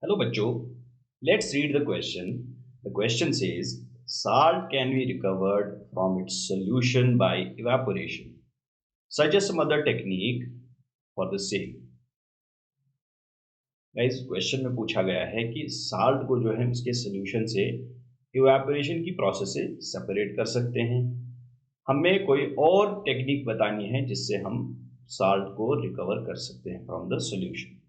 Hello बच्चों, let's read the question. The question says salt can be recovered from its solution by evaporation. Suggest some other technique for the same. Guys, question में पूछा गया है कि salt को जो है उसके सोल्यूशन से इवेपोरेशन की प्रोसेस से सेपरेट कर सकते हैं. हमें कोई और टेक्निक बतानी है जिससे हम साल्ट को रिकवर कर सकते हैं from the solution.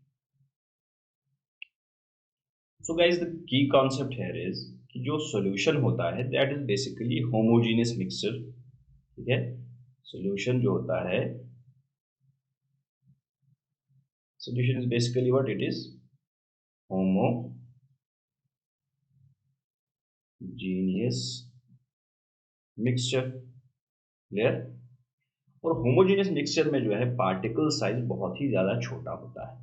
So guys, the key concept here is कि जो सॉल्यूशन होता है that is basically homogeneous mixture. ठीक है, सॉल्यूशन जो होता है, solution is basically what it is, homogeneous mixture. Clear? और होमोजीनियस मिक्सचर में जो है पार्टिकल साइज बहुत ही ज़्यादा छोटा होता है,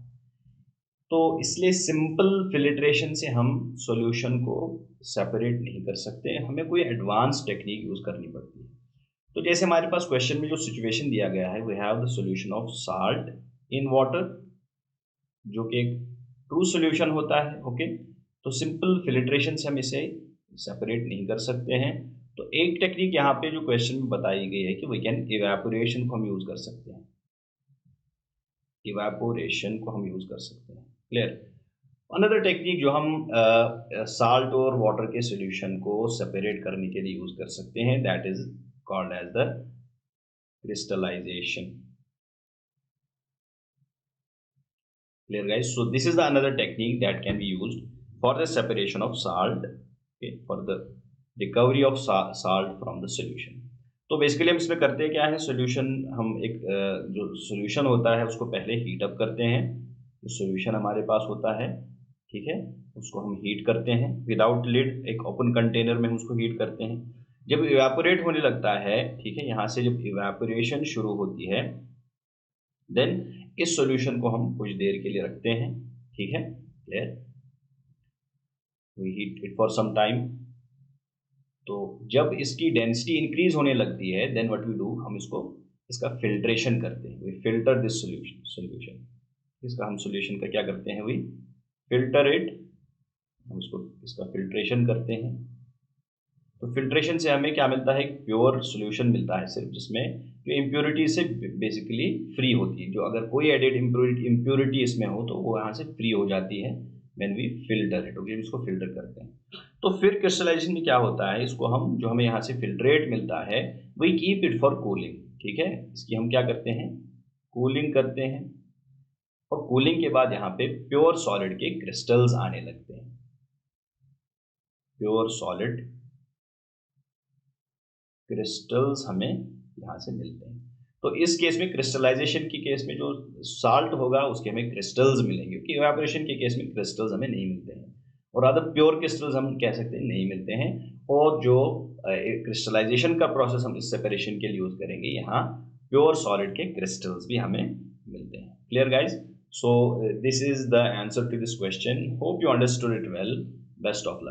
तो इसलिए सिंपल फिल्ट्रेशन से हम सॉल्यूशन को सेपरेट नहीं कर सकते. हमें कोई एडवांस टेक्निक यूज़ करनी पड़ती है. तो जैसे हमारे पास क्वेश्चन में जो सिचुएशन दिया गया है, we have the solution of salt in water, जो कि एक ट्रू सॉल्यूशन होता है. ओके, तो सिंपल फिल्ट्रेशन से हम इसे सेपरेट नहीं कर सकते हैं. तो एक टेक्निक यहाँ पे जो क्वेश्चन में बताई गई है कि वी कैन इवेपोरेशन को हम यूज़ कर सकते हैं. इवेपोरेशन को हम यूज़ कर सकते हैं. क्लियर? अनदर टेक्निक जो हम साल्ट और वाटर के सॉल्यूशन को सेपरेट करने के लिए यूज़ कर सकते हैं, that is called as the crystallization. Clear guys? So this is the another technique that can be used for the separation of salt, okay, for the recovery of salt from the solution. तो basically हम इसमें करते क्या है, solution हम एक जो solution होता है उसको पहले हीट अप करते हैं. जो सॉल्यूशन हमारे पास होता है, ठीक है, उसको हम हीट करते हैं विदाउट लिड, एक ओपन कंटेनर में हम उसको हीट करते हैं. जब इवेपोरेट होने लगता है, ठीक है, यहाँ से जब इवेपोरेशन शुरू होती है, देन इस सॉल्यूशन को हम कुछ देर के लिए रखते हैं. ठीक है, clear? We heat it for some time. तो जब इसकी डेंसिटी इंक्रीज होने लगती है, देन व्हाट वी डू, हम इसका फिल्ट्रेशन करते हैं. We filter this solution. इसका हम सॉल्यूशन का क्या करते हैं, वी फिल्टर इट. हम इसका फिल्ट्रेशन करते हैं. तो फिल्ट्रेशन से हमें क्या मिलता है, एक प्योर सॉल्यूशन मिलता है सिर्फ, जिसमें जो इम्प्योरिटी से बेसिकली फ्री होती है. जो अगर कोई एडेड इम्प्योरिटी इसमें हो तो वो यहाँ से फ्री हो जाती है when we filter it. Okay, इसको फिल्टर करते हैं. तो फिर क्रिस्टलाइजेशन में क्या होता है, इसको हम जो हमें यहाँ से फिल्ट्रेट मिलता है, we keep it for cooling. ठीक है, इसकी हम क्या करते हैं, कूलिंग करते हैं. और कूलिंग के बाद यहाँ पे प्योर सॉलिड के क्रिस्टल्स आने लगते हैं. प्योर सॉलिड क्रिस्टल्स हमें यहाँ से मिलते हैं. तो इस केस में क्रिस्टलाइजेशन की केस में जो साल्ट होगा उसके हमें क्रिस्टल्स मिलेंगे, क्योंकि इवेपोरेशन के केस में क्रिस्टल्स हमें नहीं मिलते हैं, और अदर प्योर क्रिस्टल्स हम कह सकते हैं नहीं मिलते हैं. और जो क्रिस्टलाइजेशन का प्रोसेस हम इस सेपरेशन के लिए यूज करेंगे, यहाँ प्योर सॉलिड के क्रिस्टल्स भी हमें मिलते हैं. Clear guys? So this is the answer to this question. Hope you understood it well. Best of luck.